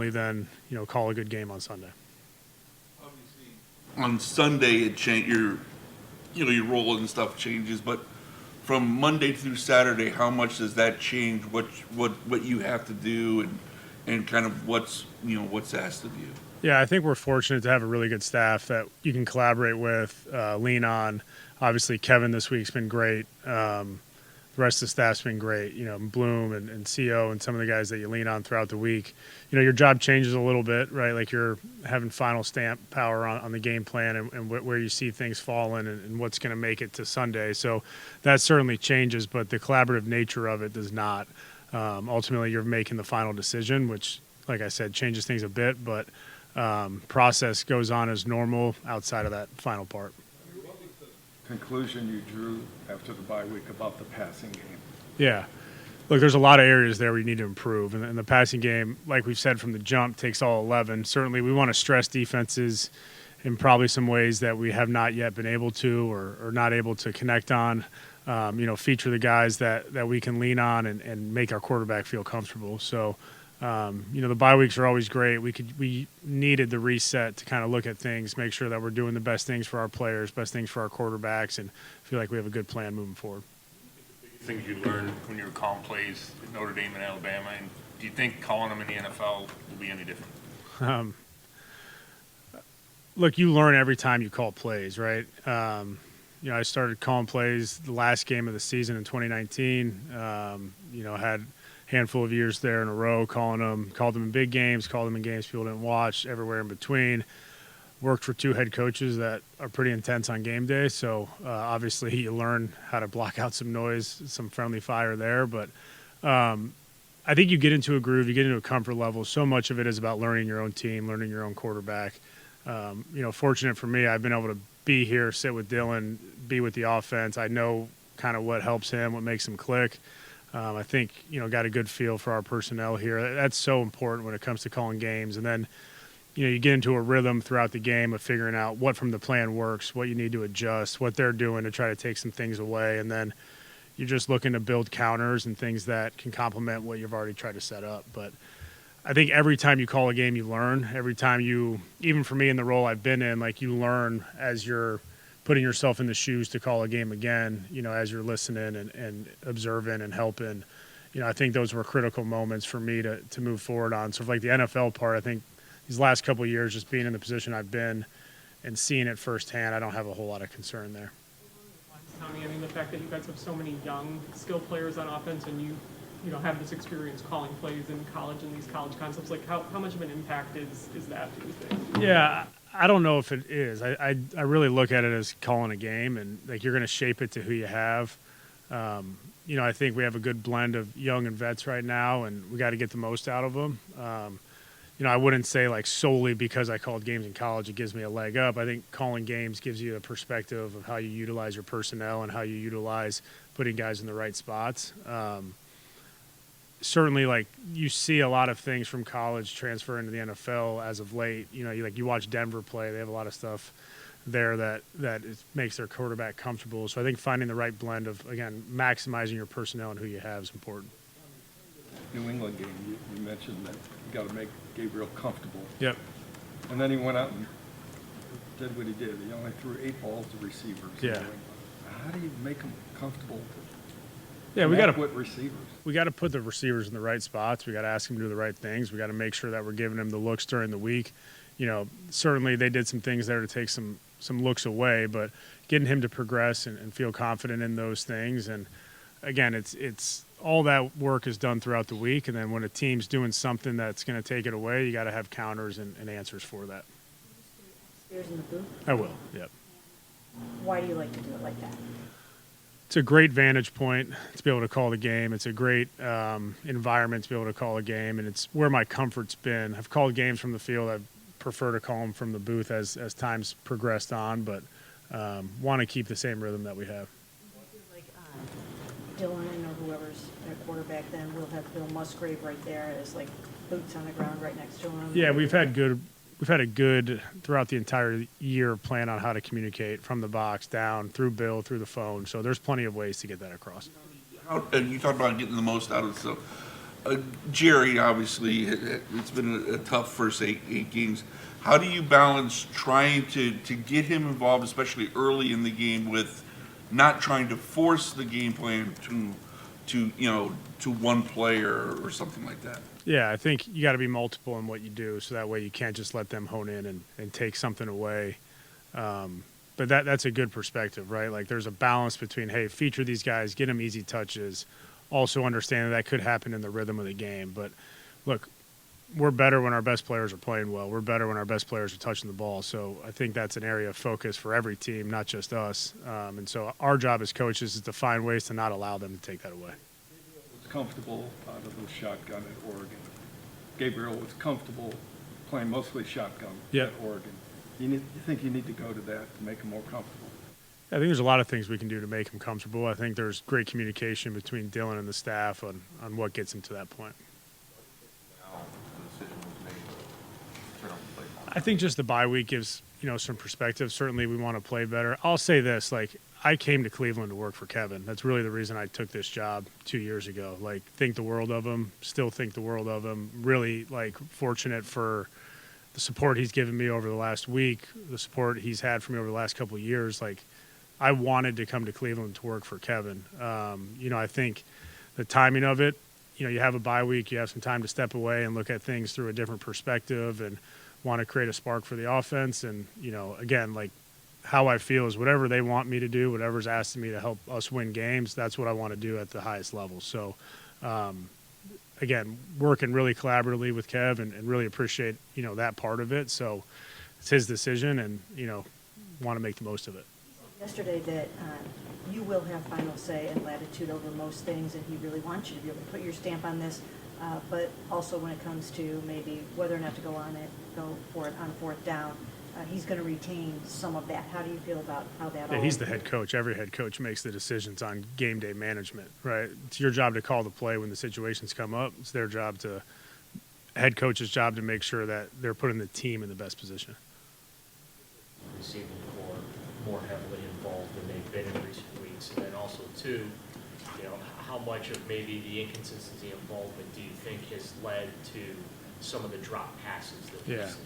then call a good game on Sunday. On Sunday, your role and stuff changes, but from Monday through Saturday, how much does that change what you have to do and kind of what's asked of you? Yeah, I think we're fortunate to have a really good staff that you can collaborate with, lean on. Obviously, Kevin this week's been great. The rest of the staff's been great. Bloom and CO and some of the guys that you lean on throughout the week. Your job changes a little bit, right? Like you're having final stamp power on the game plan and where you see things falling and what's going to make it to Sunday. So that certainly changes, but the collaborative nature of it does not. Ultimately, you're making the final decision, which, like I said, changes things a bit, but process goes on as normal outside of that final part. What was the conclusion you drew after the bye week about the passing game? Yeah. Look, there's a lot of areas there we need to improve. And the passing game, like we've said from the jump, takes all 11. Certainly we want to stress defenses in probably some ways that we have not yet been able to or not able to connect on. Feature the guys that we can lean on and make our quarterback feel comfortable. So, the bye weeks are always great. We needed the reset to kind of look at things, make sure that we're doing the best things for our players, best things for our quarterbacks, and feel like we have a good plan moving forward. Things you learned when you were calling plays at Notre Dame and Alabama, and do you think calling them in the NFL will be any different? Look, you learn every time you call plays, right? I started calling plays the last game of the season in 2019. Had a handful of years there in a row called them in big games, called them in games people didn't watch, everywhere in between. Worked for two head coaches that are pretty intense on game day, so obviously you learn how to block out some noise, some friendly fire there. But I think you get into a groove, you get into a comfort level. So much of it is about learning your own team, learning your own quarterback. Fortunate for me, I've been able to be here, sit with Dylan, be with the offense. I know kind of what helps him, what makes him click. I think, got a good feel for our personnel here. That's so important when it comes to calling games. And then, you get into a rhythm throughout the game of figuring out what from the plan works, what you need to adjust, what they're doing to try to take some things away. And then you're just looking to build counters and things that can complement what you've already tried to set up. But I think every time you call a game, you learn. Every time even for me in the role I've been in, like you learn as you're putting yourself in the shoes to call a game again, as you're listening and observing and helping. I think those were critical moments for me to move forward on. So for like the NFL part, I think these last couple of years, just being in the position I've been and seeing it firsthand, I don't have a whole lot of concern there. Tommy, the fact that you guys have so many young, skilled players on offense and you have this experience calling plays in college and these college concepts, like how much of an impact is that, do you think? Yeah, I don't know if it is. I really look at it as calling a game, and like you're going to shape it to who you have. I think we have a good blend of young and vets right now, and we got to get the most out of them. I wouldn't say like solely because I called games in college, it gives me a leg up. I think calling games gives you a perspective of how you utilize your personnel and how you utilize putting guys in the right spots. Certainly, like you see a lot of things from college transfer into the NFL as of late. You watch Denver play; they have a lot of stuff there that makes their quarterback comfortable. So I think finding the right blend of, again, maximizing your personnel and who you have is important. New England game, you mentioned that you got to make Gabriel comfortable. Yep. And then he went out and did what he did. He only threw 8 balls to receivers. Yeah. How do you make him comfortable? Yeah, we got to put receivers. We got to put the receivers in the right spots. We got to ask them to do the right things. We got to make sure that we're giving them the looks during the week. Certainly they did some things there to take some looks away, but getting him to progress and feel confident in those things. And again, it's all that work is done throughout the week. And then when a team's doing something that's going to take it away, you got to have counters and answers for that. Upstairs in the booth? I will. Yep. Why do you like to do it like that? It's a great vantage point to be able to call the game. It's a great environment to be able to call a game, and it's where my comfort's been. I've called games from the field. I prefer to call them from the booth as time's progressed on, but want to keep the same rhythm that we have. Like Dylan or whoever's a quarterback then will have Bill Musgrave right there as like boots on the ground right next to him. Yeah, we've had a good throughout the entire year plan on how to communicate from the box down through Bill, through the phone. So there's plenty of ways to get that across. And you talked about getting the most out of it. So Jerry, obviously, it's been a tough first eight games. How do you balance trying to get him involved, especially early in the game, with not trying to force the game plan to one player or something like that? Yeah, I think you got to be multiple in what you do, so that way you can't just let them hone in and take something away. But that's a good perspective, right? Like there's a balance between, hey, feature these guys, get them easy touches, also understand that could happen in the rhythm of the game. But look, we're better when our best players are playing well. We're better when our best players are touching the ball. So I think that's an area of focus for every team, not just us. And so our job as coaches is to find ways to not allow them to take that away. Was comfortable out of the shotgun at Oregon. Gabriel was comfortable playing mostly shotgun Yeah. at Oregon. You think you need to go to that to make him more comfortable? I think there's a lot of things we can do to make him comfortable. I think there's great communication between Dylan and the staff on what gets him to that point. I think just the bye week gives, some perspective. Certainly we want to play better. I'll say this, I came to Cleveland to work for Kevin. That's really the reason I took this job 2 years ago. Think the world of him, still think the world of him. Really, fortunate for the support he's given me over the last week, the support he's had for me over the last couple of years. I wanted to come to Cleveland to work for Kevin. I think the timing of it, you have a bye week, you have some time to step away and look at things through a different perspective and want to create a spark for the offense. And, again, how I feel is whatever they want me to do, whatever's asking me to help us win games, that's what I want to do at the highest level. So, again, working really collaboratively with Kev and really appreciate, that part of it. So it's his decision and, want to make the most of it. Yesterday that you will have final say and latitude over most things, and he really wants you to be able to put your stamp on this, but also when it comes to maybe whether or not to go for it on fourth down, he's going to retain some of that. How do you feel about how that all... He's the head coach. Every head coach makes the decisions on game day management, right? It's your job to call the play when the situations come up. It's their job head coach's job to make sure that they're putting the team in the best position. Receiving core more heavily involved than they've been in recent weeks, and then also too, how much of maybe the inconsistency involvement do you think has led to some of the drop passes that we've seen?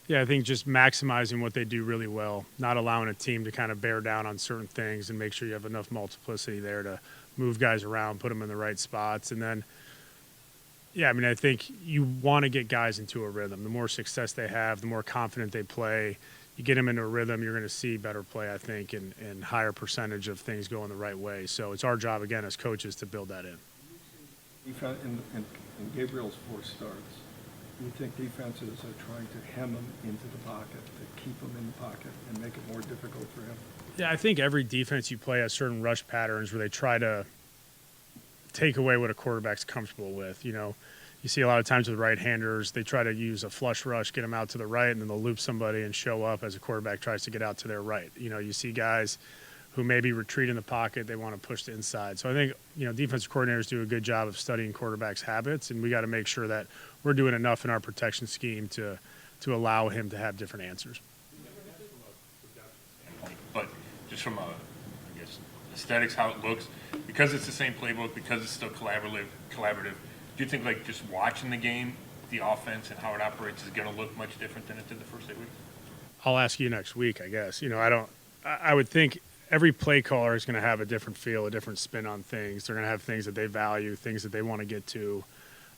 Yeah, I think just maximizing what they do really well, not allowing a team to kind of bear down on certain things and make sure you have enough multiplicity there to move guys around, put them in the right spots. And then, I think you want to get guys into a rhythm. The more success they have, the more confident they play. You get them into a rhythm, you're going to see better play, I think, and higher percentage of things going the right way. So it's our job, again, as coaches to build that in. In Gabriel's 4 starts, do you think defenses are trying to hem him into the pocket, to keep him in the pocket and make it more difficult for him? Yeah, I think every defense you play has certain rush patterns where they try to take away what a quarterback's comfortable with. You see a lot of times with right-handers, they try to use a flush rush, get them out to the right, and then they'll loop somebody and show up as a quarterback tries to get out to their right. You see guys who maybe retreat in the pocket, they want to push the inside. So I think, defensive coordinators do a good job of studying quarterbacks' habits, and we got to make sure that we're doing enough in our protection scheme to allow him to have different answers. But just from aesthetics, how it looks, because it's the same playbook, because it's still collaborative, do you think just watching the game, the offense and how it operates is going to look much different than it did the first 8 weeks? I'll ask you next week, I guess. I would think every play caller is going to have a different feel, a different spin on things. They're going to have things that they value, things that they want to get to.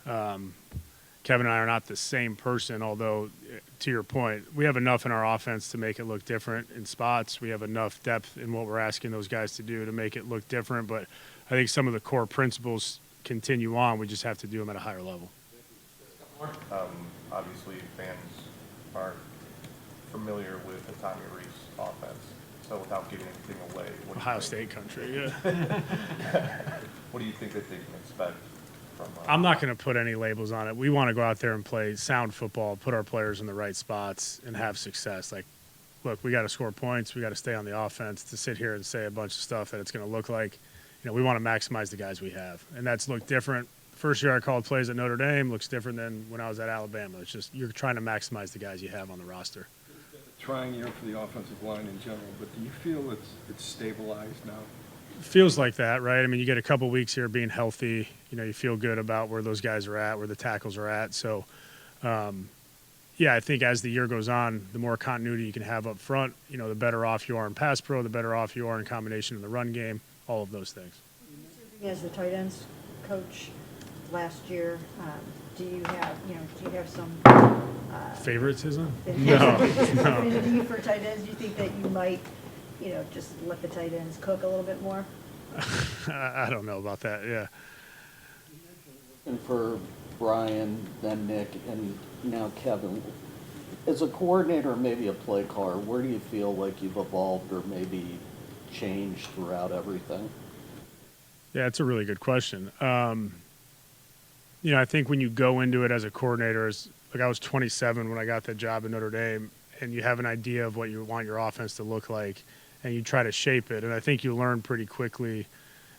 Kevin and I are not the same person, although, to your point, we have enough in our offense to make it look different in spots. We have enough depth in what we're asking those guys to do to make it look different. But I think some of the core principles continue on. We just have to do them at a higher level. Obviously, fans aren't familiar with the Tommy Rees offense. So without giving anything away, Ohio State country, yeah. What do you think that they can expect from I'm not going to put any labels on it. We want to go out there and play sound football, put our players in the right spots, and have success. Look, we got to score points. We got to stay on the offense. To sit here and say a bunch of stuff that it's going to look like, we want to maximize the guys we have. And that's looked different. First year I called plays at Notre Dame looks different than when I was at Alabama. It's just you're trying to maximize the guys you have on the roster. Trying year for the offensive line in general, but do you feel it's stabilized now? Feels like that, right? I mean, you get a couple weeks here being healthy. You feel good about where those guys are at, where the tackles are at. So, yeah, I think as the year goes on, the more continuity you can have up front, the better off you are in pass pro, the better off you are in combination in the run game, all of those things. As the tight ends coach last year, do you have some Favoritism? No. affinity for tight ends? Do you think that you might, just let the tight ends cook a little bit more? I don't know about that, yeah. And for Brian, then Nick, and now Kevin, as a coordinator, maybe a play caller, where do you feel like you've evolved or maybe changed throughout everything? Yeah, it's a really good question. I think when you go into it as a coordinator, like I was 27 when I got that job in Notre Dame, and you have an idea of what you want your offense to look like, and you try to shape it. And I think you learn pretty quickly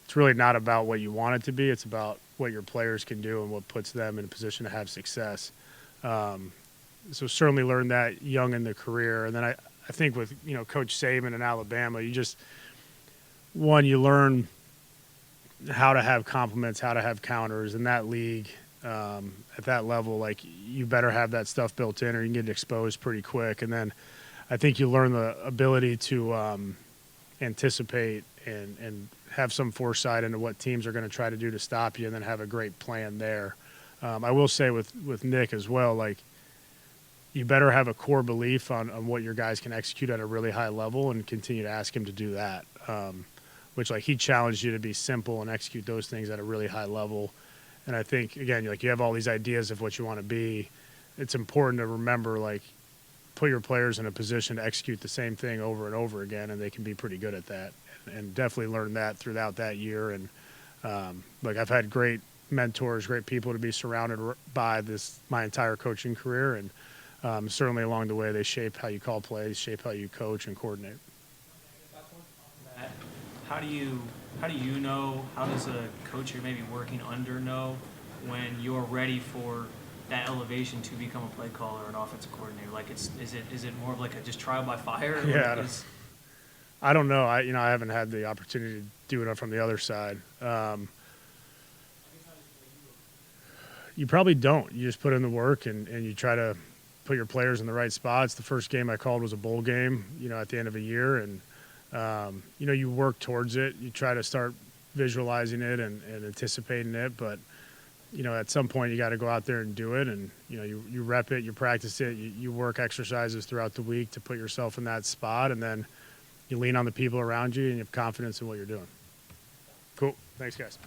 it's really not about what you want it to be. It's about what your players can do and what puts them in a position to have success. So certainly learned that young in the career. And then I think with, Coach Saban in Alabama, you learn how to have compliments, how to have counters in that league. At that level, like you better have that stuff built in or you can get exposed pretty quick. And then I think you learn the ability to anticipate and have some foresight into what teams are going to try to do to stop you and then have a great plan there. I will say with Nick as well, like you better have a core belief on what your guys can execute at a really high level and continue to ask him to do that. Which like he challenged you to be simple and execute those things at a really high level. And I think, again, you have all these ideas of what you want to be. It's important to remember, like, put your players in a position to execute the same thing over and over again, and they can be pretty good at that. And definitely learned that throughout that year. And, I've had great mentors, great people to be surrounded by my entire coaching career. And certainly along the way, they shape how you call plays, shape how you coach and coordinate. How do you know, how does a coach you're maybe working under know when you're ready for that elevation to become a play caller or an offensive coordinator? Like is it more of like a just trial by fire? Yeah, I don't know. I haven't had the opportunity to do it from the other side. You probably don't. You just put in the work and you try to put your players in the right spots. The first game I called was a bowl game, at the end of a year, and you work towards it. You try to start visualizing it and anticipating it. But, at some point you got to go out there and do it. And, you rep it, you practice it, you work exercises throughout the week to put yourself in that spot. And then you lean on the people around you and you have confidence in what you're doing. Cool. Thanks, guys.